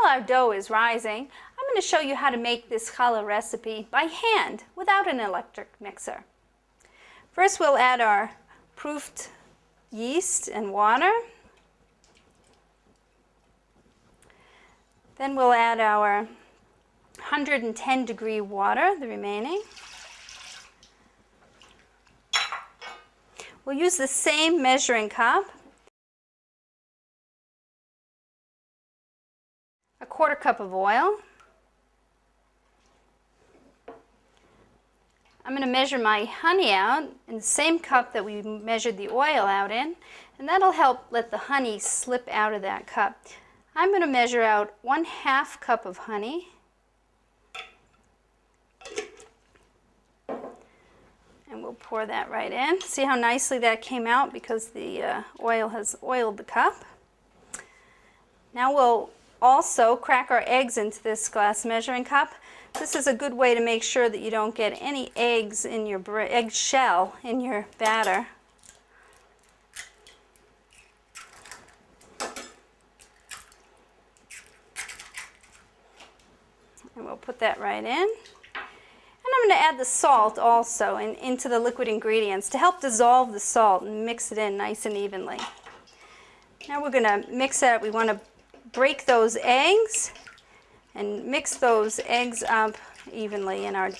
our dough is rising, I'm going to show you how to make this challah recipe by hand without an electric mixer. First we'll add our proofed yeast and water. Then we'll add our 110-degree water, the remaining. We'll use the same measuring cup. A 1/4 cup of oil. I'm going to measure my honey out in the same cup that we measured the oil out in, and that'll help let the honey slip out of that cup. I'm going to measure out 1/2 cup of honey. And we'll pour that right in. See how nicely that came out because the oil has oiled the cup. Now we'll also crack our eggs into this glass measuring cup. This is a good way to make sure that you don't get any eggs in your egg shell in your batter. And we'll put that right in. And I'm going to add the salt also into the liquid ingredients to help dissolve the salt and mix it in nice and evenly. Now we're going to mix that. We want to break those eggs and mix those eggs up evenly in our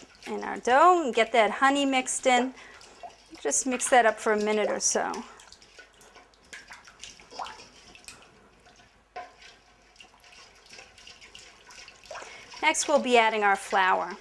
dough and get that honey mixed in. Just mix that up for a minute or so. Next we'll be adding our flour.